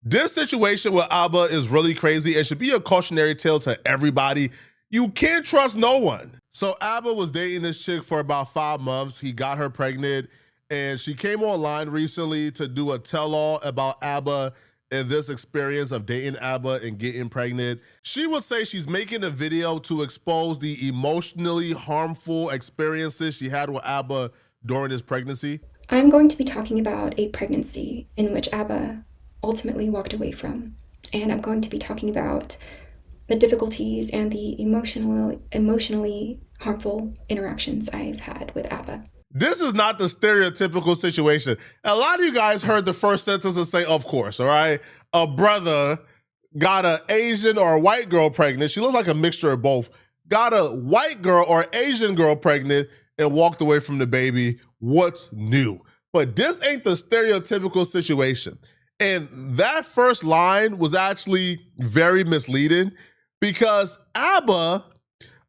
This situation with Abba is really crazy and should be a cautionary tale to everybody. You can't trust no one. So Abba was dating this chick for about 5 months. He got her pregnant, and she came online recently to do a tell-all about Abba and this experience of dating Abba and getting pregnant. She would say she's making a video to expose the emotionally harmful experiences she had with Abba during his pregnancy. I'm going to be talking about a pregnancy in which Abba ultimately walked away from. And I'm going to be talking about the difficulties and the emotionally harmful interactions I've had with Abba. This is not the stereotypical situation. A lot of you guys heard the first sentence and say, of course, all right? A brother got an Asian or a white girl pregnant. She looks like a mixture of both. Got a white girl or Asian girl pregnant and walked away from the baby. What's new? But this ain't the stereotypical situation. And that first line was actually very misleading because Abba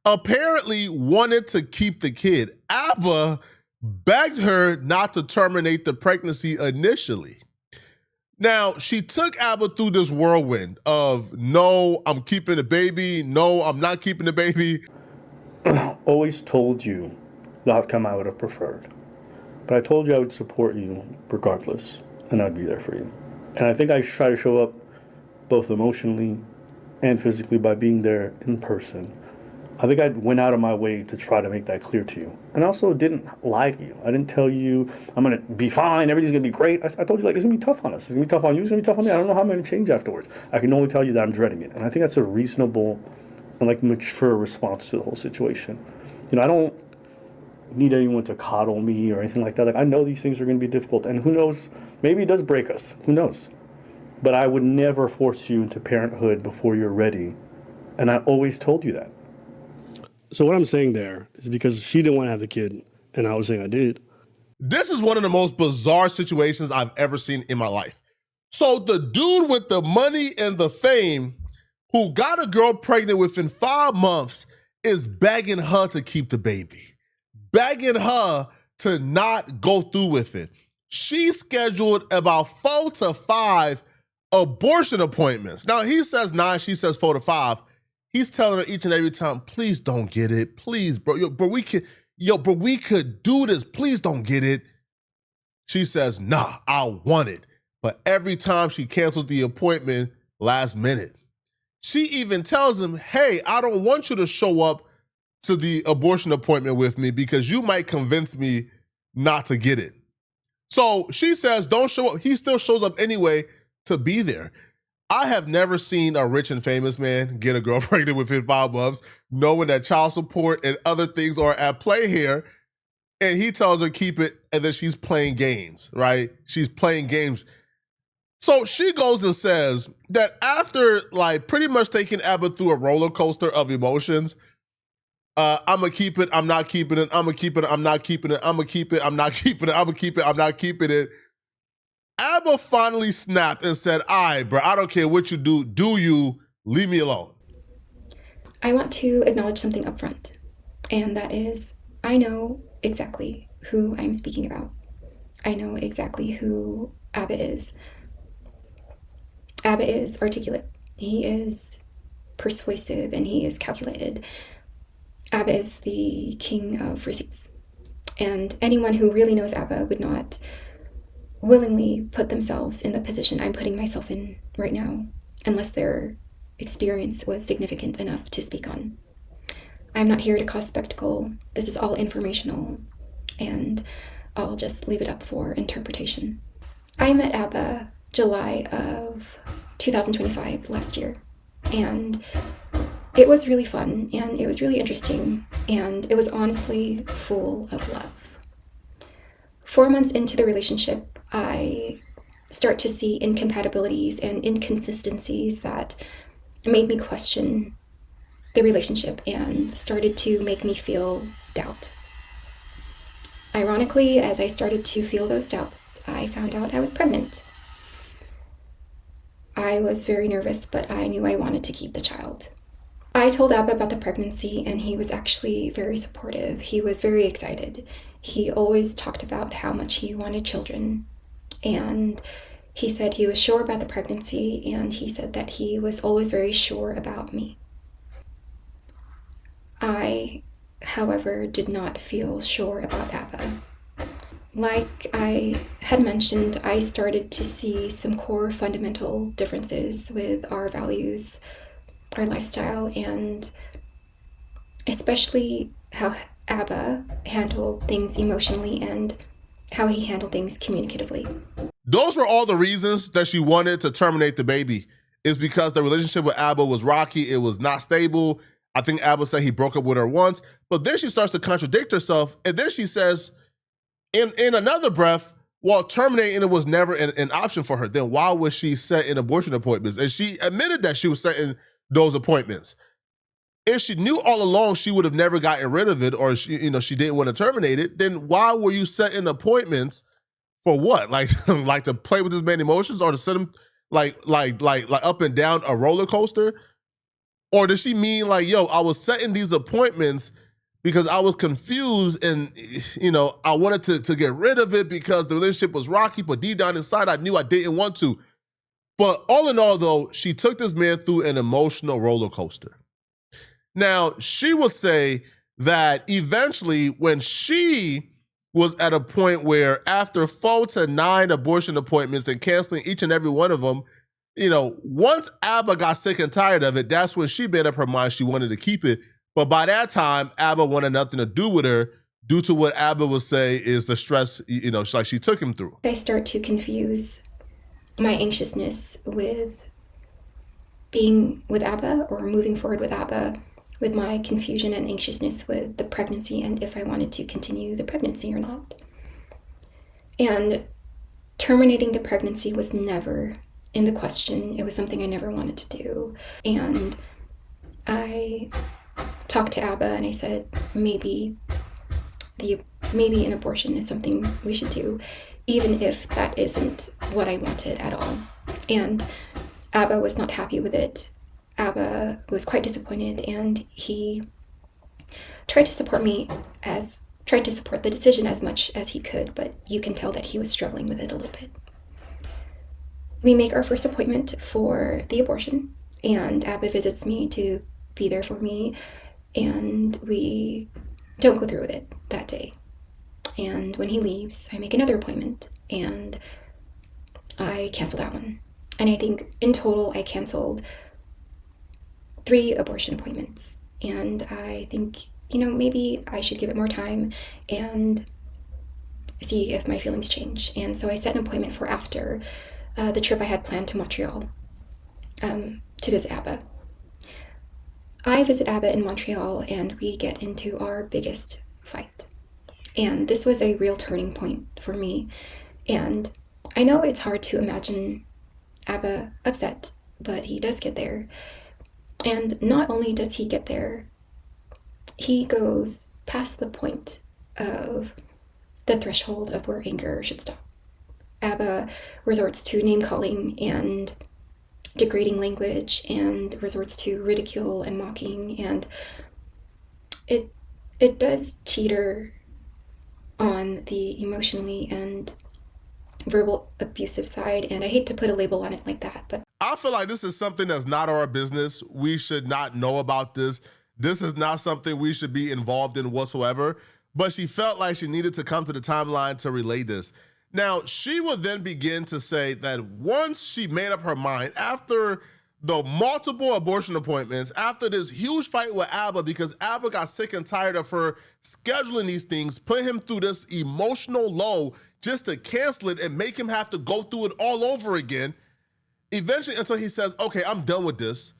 apparently wanted to keep the kid. Abba begged her not to terminate the pregnancy initially. Now, she took Abba through this whirlwind of, no, I'm keeping the baby. No, I'm not keeping the baby. Always told you the outcome I would have preferred. But I told you I would support you regardless, and I'd be there for you. And I think I try to show up both emotionally and physically by being there in person. I think I went out of my way to try to make that clear to you. And I also didn't lie to you. I didn't tell you I'm going to be fine, everything's going to be great. I told you, like, it's going to be tough on us. It's going to be tough on you. It's going to be tough on me. I don't know how I'm going to change afterwards. I can only tell you that I'm dreading it. And I think that's a reasonable and, like, mature response to the whole situation. You know, I don't need anyone to coddle me or anything like that. Like, I know these things are going to be difficult. And who knows, maybe it does break us. Who knows? But I would never force you into parenthood before you're ready. And I always told you that. So what I'm saying there is because she didn't want to have the kid, and I was saying I did. This is one of the most bizarre situations I've ever seen in my life. So the dude with the money and the fame who got a girl pregnant within 5 months is begging her to keep the baby, begging her to not go through with it. She scheduled about 4 to 5 abortion appointments. Now he says 9, she says 4 to 5. He's telling her each and every time, please don't get it. Please, bro. We could do this. Please don't get it. She says, nah, I want it. But every time she cancels the appointment last minute. She even tells him, hey, I don't want you to show up to the abortion appointment with me because you might convince me not to get it. So she says, don't show up. He still shows up anyway to be there. I have never seen a rich and famous man get a girl pregnant within 5 months, knowing that child support and other things are at play here. And he tells her keep it, and then she's playing games, right? She's playing games. So she goes and says that after, like, pretty much taking Abba through a roller coaster of emotions, I'm gonna keep it, I'm not keeping it, I'm gonna keep it, I'm not keeping it, I'm gonna keep it, I'm not keeping it, I'm gonna keep it, I'm not keeping it. Abba finally snapped and said, all right, bro, I don't care what you do you, leave me alone. I want to acknowledge something up front, and that is, I know exactly who I'm speaking about. I know exactly who Abba is. Abba is articulate. He is persuasive, and he is calculated. Abba is the king of receipts. And anyone who really knows Abba would not willingly put themselves in the position I'm putting myself in right now, unless their experience was significant enough to speak on. I'm not here to cause spectacle. This is all informational, and I'll just leave it up for interpretation. I met Abba July of 2025, last year, and it was really fun, and it was really interesting, and it was honestly full of love. 4 months into the relationship, I start to see incompatibilities and inconsistencies that made me question the relationship and started to make me feel doubt. Ironically, as I started to feel those doubts, I found out I was pregnant. I was very nervous, but I knew I wanted to keep the child. I told Abba about the pregnancy, and he was actually very supportive. He was very excited. He always talked about how much he wanted children, and He said he was sure about the pregnancy, and he said that he was always very sure about me. I, however, did not feel sure about Abba. Like I had mentioned, I started to see some core fundamental differences with our values, our lifestyle, and especially how Abba handled things emotionally and how he handled things communicatively. Those were all the reasons that she wanted to terminate the baby, is because the relationship with Abba was rocky. It was not stable. I think Abba said he broke up with her once, but then she starts to contradict herself. And then she says in another breath, well, terminating it was never an option for her. Then why was she setting abortion appointments? And she admitted that she was setting those appointments. If she knew all along she would have never gotten rid of it, or she didn't want to terminate it, then why were you setting appointments for what? Like, like to play with this man's emotions, or to set him like up and down a roller coaster? Or does she mean like, yo, I was setting these appointments because I was confused and, I wanted to get rid of it because the relationship was rocky, but deep down inside, I knew I didn't want to. But all in all, though, she took this man through an emotional roller coaster. Now, she would say that eventually when she was at a point where after 4 to 9 abortion appointments and canceling each and every one of them, once Abba got sick and tired of it, that's when she made up her mind she wanted to keep it. But by that time, Abba wanted nothing to do with her due to what Abba would say is the stress, like she took him through. I start to confuse my anxiousness with being with Abba, or moving forward with Abba, with my confusion and anxiousness with the pregnancy and if I wanted to continue the pregnancy or not. And terminating the pregnancy was never in the question. It was something I never wanted to do. And I talked to Abba and I said, maybe an abortion is something we should do, even if that isn't what I wanted at all. And Abba was not happy with it. Abba was quite disappointed, and he tried to support the decision as much as he could, but you can tell that he was struggling with it a little bit. We make our first appointment for the abortion, and Abba visits me to be there for me, and we don't go through with it that day. And when he leaves, I make another appointment, and I cancel that one. And I think in total I canceled 3 abortion appointments. And I think, maybe I should give it more time and see if my feelings change. And so I set an appointment for after the trip I had planned to Montreal to visit Abba. I visit Abba in Montreal, and we get into our biggest fight. And this was a real turning point for me. And I know it's hard to imagine Abba upset, but he does get there. And not only does he get there, he goes past the point of the threshold of where anger should stop. Abba resorts to name-calling and degrading language, and resorts to ridicule and mocking, and it does teeter on the emotionally and verbal abusive side, and I hate to put a label on it like that, but I feel like this is something that's not our business. We should not know about this. This is not something we should be involved in whatsoever. But she felt like she needed to come to the timeline to relay this. Now, she would then begin to say that once she made up her mind, after the multiple abortion appointments, after this huge fight with Abba, because Abba got sick and tired of her scheduling these things, put him through this emotional low just to cancel it and make him have to go through it all over again, eventually until he says, okay, I'm done with this.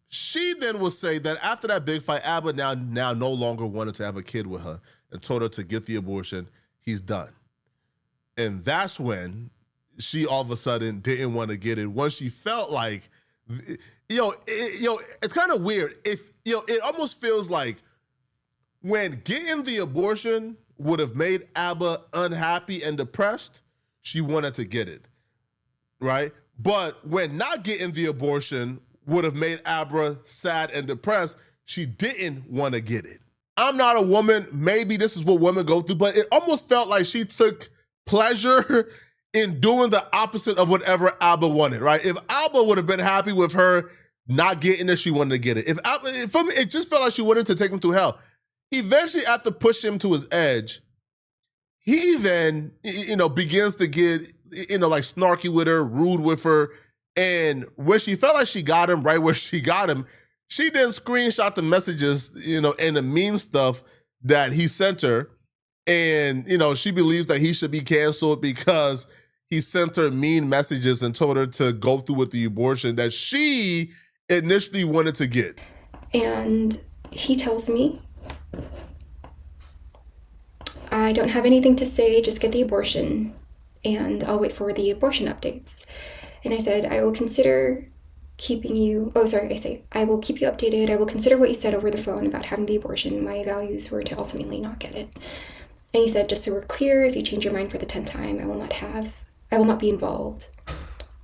She then would say that after that big fight, Abba now no longer wanted to have a kid with her and told her to get the abortion. He's done. And that's when she all of a sudden didn't want to get it. Once she felt like, it's kind of weird. It almost feels like when getting the abortion would have made Abba unhappy and depressed, she wanted to get it, right? But when not getting the abortion would have made Abra sad and depressed, she didn't want to get it. I'm not a woman. Maybe this is what women go through, but it almost felt like she took pleasure in doing the opposite of whatever Abba wanted, right? If Abba would have been happy with her not getting it, she wanted to get it. If Abba, for me, it just felt like she wanted to take him through hell. Eventually, after pushing him to his edge, he then, begins to get, like snarky with her, rude with her. And when she felt like she got him right where she got him, she then screenshot the messages, and the mean stuff that he sent her. And, she believes that he should be canceled because he sent her mean messages and told her to go through with the abortion that she initially wanted to get. And he tells me, I don't have anything to say, just get the abortion, and I'll wait for the abortion updates. And I said, I will consider keeping you, I will keep you updated. I will consider what you said over the phone about having the abortion. My values were to ultimately not get it. And he said, just so we're clear, if you change your mind for the 10th time, I will not be involved.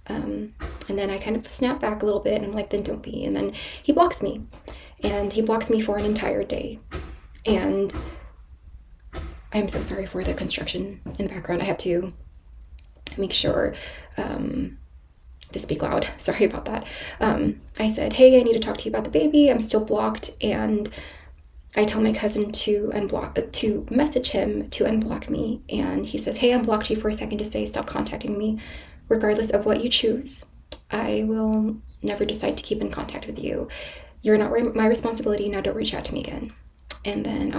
And then I kind of snap back a little bit, and I'm like, then don't be. And then he blocks me. And he blocks me for an entire day. And I'm so sorry for the construction in the background. I have to make sure to speak loud. Sorry about that. I said, hey, I need to talk to you about the baby. I'm still blocked. And I tell my cousin to message him to unblock me. And he says, hey, I unblocked you for a second to say stop contacting me. Regardless of what you choose, I will never decide to keep in contact with you. You're not my responsibility. Now don't reach out to me again. And then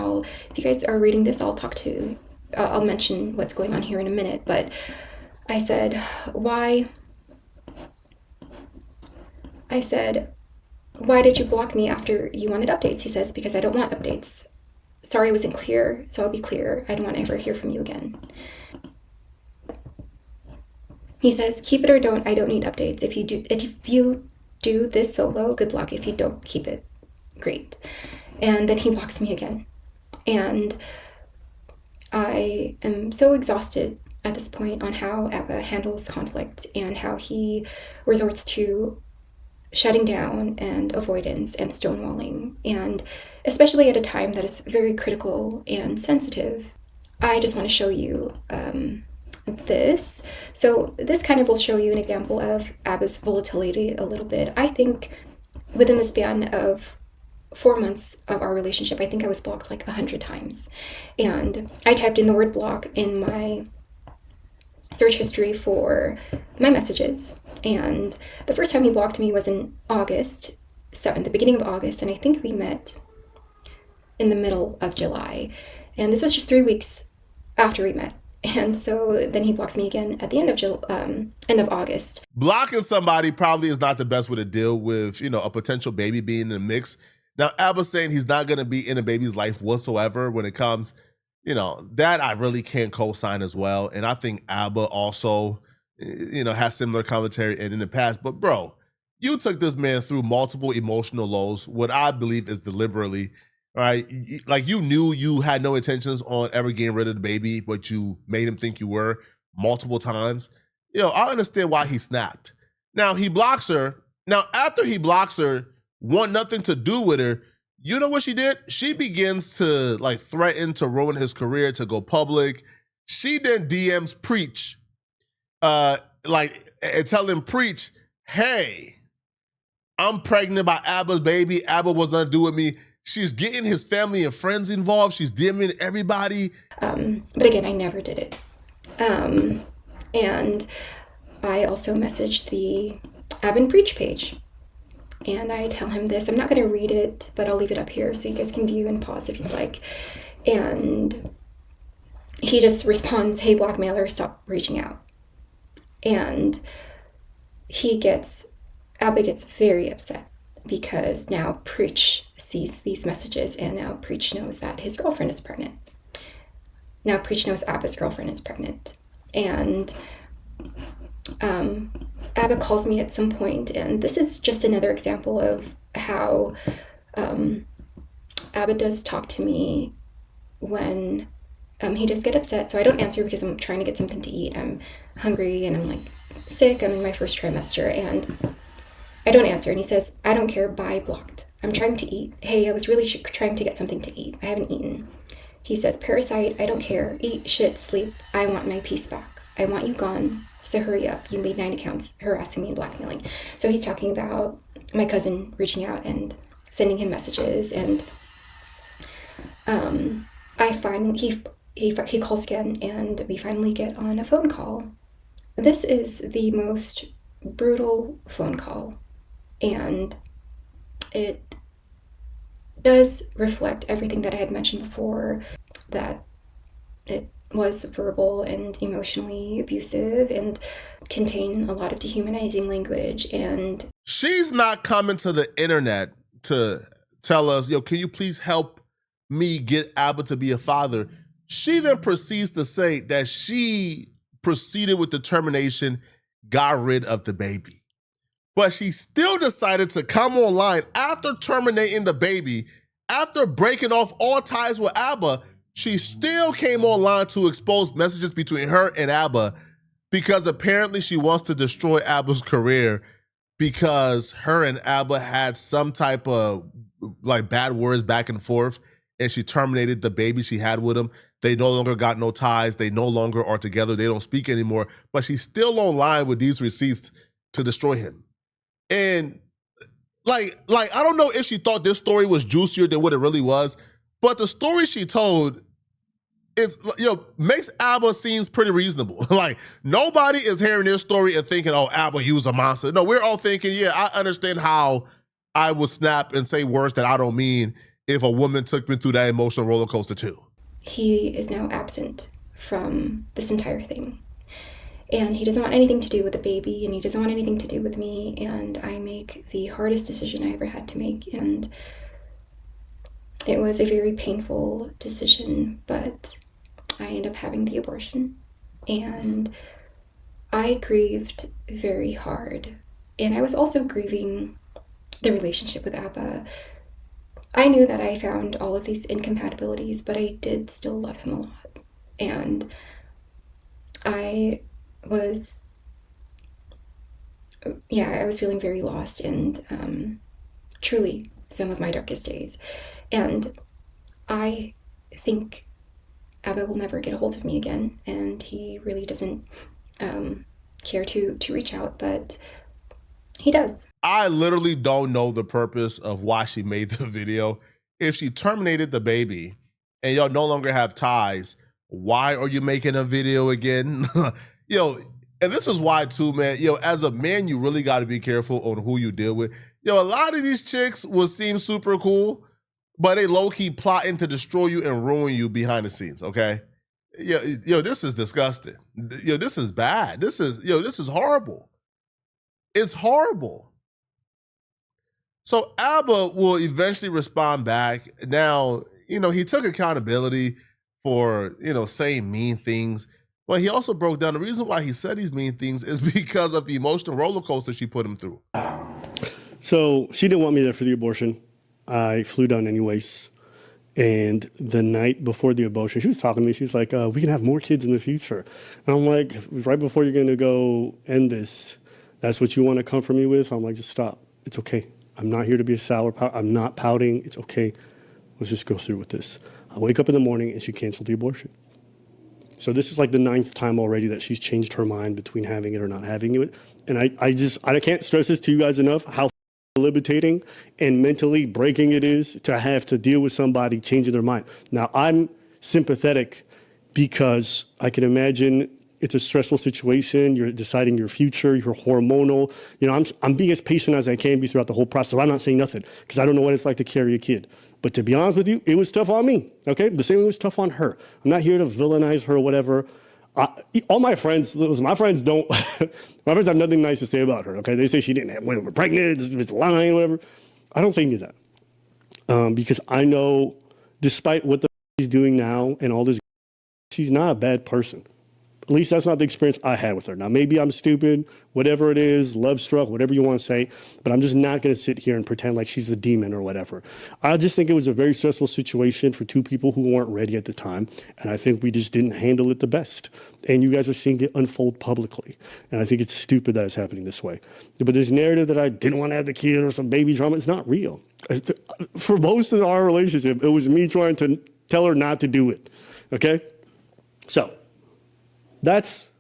if you guys are reading this, I'll mention what's going on here in a minute. But I said, why? I said, why did you block me after you wanted updates? He says, because I don't want updates. Sorry I wasn't clear, so I'll be clear. I don't want to ever hear from you again. He says, keep it or don't. I don't need updates. If you do this solo, good luck. If you don't, keep it. Great. And then he blocks me again. And I am so exhausted at this point on how Abba handles conflict and how he resorts to shutting down and avoidance and stonewalling. And especially at a time that is very critical and sensitive. I just want to show you this. So this kind of will show you an example of Abba's volatility a little bit. I think within the span of 4 months of our relationship, I think I was blocked like 100 times. And I typed in the word block in my search history for my messages. And the first time he blocked me was in August 7th, the beginning of August. And I think we met in the middle of July. And this was just 3 weeks after we met. And so then he blocks me again at the end of August. Blocking somebody probably is not the best way to deal with, a potential baby being in the mix. Now, Abba's saying he's not going to be in a baby's life whatsoever when it comes, that I really can't co-sign as well. And I think Abba also, has similar commentary in the past. But bro, you took this man through multiple emotional lows, what I believe is deliberately. Right? Like you knew you had no intentions on ever getting rid of the baby, but you made him think you were multiple times. I understand why he snapped. Now he blocks her. Now after he blocks her, want nothing to do with her, you know what she did? She begins to threaten to ruin his career, to go public. She then DMs Preach, and tell him Preach, hey, I'm pregnant by Abba's baby. Abba was nothing to do with me. She's getting his family and friends involved. She's DMing everybody. But again, I never did it. And I also messaged the Ab and Preach page. And I tell him this. I'm not going to read it, but I'll leave it up here so you guys can view and pause if you'd like. And he just responds, hey, blackmailer, stop reaching out. And Abba gets very upset. Because now Preach sees these messages and now Preach knows that his girlfriend is pregnant. Now Preach knows Abba's girlfriend is pregnant. And Abba calls me at some point, and this is just another example of how Abba does talk to me when he does get upset. So I don't answer because I'm trying to get something to eat. I'm hungry and I'm sick. I'm in my first trimester and I don't answer. And he says, I don't care, bye, blocked. I'm trying to eat. Hey, I was really trying to get something to eat. I haven't eaten. He says, parasite, I don't care. Eat, shit, sleep. I want my peace back. I want you gone, so hurry up. You made 9 accounts harassing me and blackmailing. So he's talking about my cousin reaching out and sending him messages, and I finally he calls again, and we finally get on a phone call. This is the most brutal phone call, and it does reflect everything that I had mentioned before, that it was verbal and emotionally abusive and contain a lot of dehumanizing language. And she's not coming to the internet to tell us, yo, can you please help me get Abba to be a father? She then proceeds to say that she proceeded with the termination, got rid of the baby. But she still decided to come online after terminating the baby, after breaking off all ties with Abba. She still came online to expose messages between her and Abba, because apparently she wants to destroy Abba's career, because her and Abba had some type of like bad words back and forth, and she terminated the baby she had with him. They no longer got no ties. They no longer are together. They don't speak anymore. But she's still online with these receipts to destroy him. And like I don't know if she thought this story was juicier than what it really was, but the story she told is, makes Abba seems pretty reasonable. Like, nobody is hearing this story and thinking, oh, Abba, he was a monster. No, we're all thinking, yeah, I understand how I would snap and say words that I don't mean if a woman took me through that emotional roller coaster too. He is now absent from this entire thing. And he doesn't want anything to do with the baby, and he doesn't want anything to do with me, and I make the hardest decision I ever had to make. And it was a very painful decision, but I end up having the abortion. And I grieved very hard. And I was also grieving the relationship with Abba. I knew that I found all of these incompatibilities, but I did still love him a lot. And I was feeling very lost, and truly some of my darkest days. And I think Abba will never get a hold of me again, and he really doesn't care to reach out, but he does. I literally don't know the purpose of why she made the video. If she terminated the baby and y'all no longer have ties, why are you making a video again? And this is why too, man, as a man, you really got to be careful on who you deal with. A lot of these chicks will seem super cool, but they low-key plotting to destroy you and ruin you behind the scenes, okay? This is disgusting. This is bad. This is horrible. It's horrible. So Abba will eventually respond back. Now, he took accountability for, saying mean things, but he also broke down the reason why he said these mean things is because of the emotional roller coaster she put him through. So she didn't want me there for the abortion. I flew down anyways. And the night before the abortion, she was talking to me. She was like, we can have more kids in the future. And I'm like, right before you're going to go end this, that's what you want to come for me with? So I'm like, just stop. It's okay. I'm not here to be a sour pout. I'm not pouting. It's okay. Let's just go through with this. I wake up in the morning and she canceled the abortion. So this is like the 9th time already that she's changed her mind between having it or not having it. And I can't stress this to you guys enough, how debilitating and mentally breaking it is to have to deal with somebody changing their mind. Now, I'm sympathetic because I can imagine it's a stressful situation. You're deciding your future, you're hormonal. I'm being as patient as I can be throughout the whole process. I'm not saying nothing because I don't know what it's like to carry a kid. But to be honest with you, it was tough on me, okay? The same way it was tough on her. I'm not here to villainize her or whatever. All my friends, my friends don't, my friends have nothing nice to say about her, okay? They say she didn't have, we're pregnant, it's lying, whatever. I don't say any of that because I know despite what she's doing now and all this, she's not a bad person. At least that's not the experience I had with her. Now, maybe I'm stupid, whatever it is, love struck, whatever you want to say, but I'm just not going to sit here and pretend like she's the demon or whatever. I just think it was a very stressful situation for two people who weren't ready at the time, and I think we just didn't handle it the best. And you guys are seeing it unfold publicly, and I think it's stupid that it's happening this way. But this narrative that I didn't want to have the kid or some baby drama, it's not real. For most of our relationship, it was me trying to tell her not to do it, okay? So that's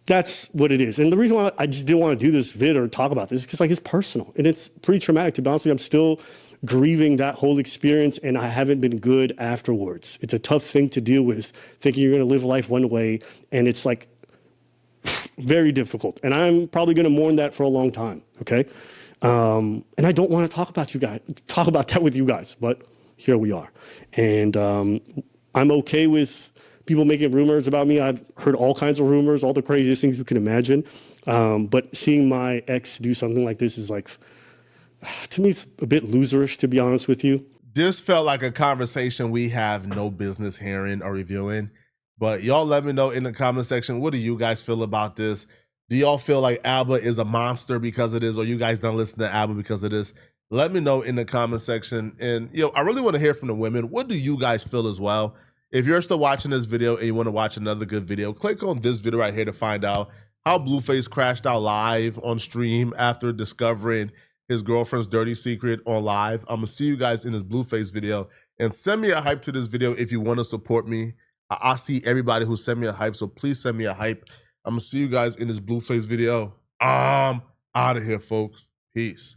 That's what it is. And the reason why I just didn't want to do this vid or talk about this is because like it's personal and it's pretty traumatic. To be honest with you, I'm still grieving that whole experience and I haven't been good afterwards. It's a tough thing to deal with, thinking you're going to live life one way, and it's like very difficult. And I'm probably going to mourn that for a long time. Okay. And I don't want to talk about that with you guys, but here we are. And I'm okay with people making rumors about me. I've heard all kinds of rumors, all the craziest things you can imagine. But seeing my ex do something like this is like, to me, it's a bit loserish, to be honest with you. This felt like a conversation we have no business hearing or reviewing. But y'all let me know in the comment section, what do you guys feel about this? Do y'all feel like ABBA is a monster because of this, or you guys don't listen to ABBA because of this? Let me know in the comment section. And I really want to hear from the women. What do you guys feel as well? If you're still watching this video and you want to watch another good video, click on this video right here to find out how Blueface crashed out live on stream after discovering his girlfriend's dirty secret on live. I'm going to see you guys in this Blueface video. And send me a hype to this video if you want to support me. I see everybody who sent me a hype, so please send me a hype. I'm going to see you guys in this Blueface video. Out of here, folks. Peace.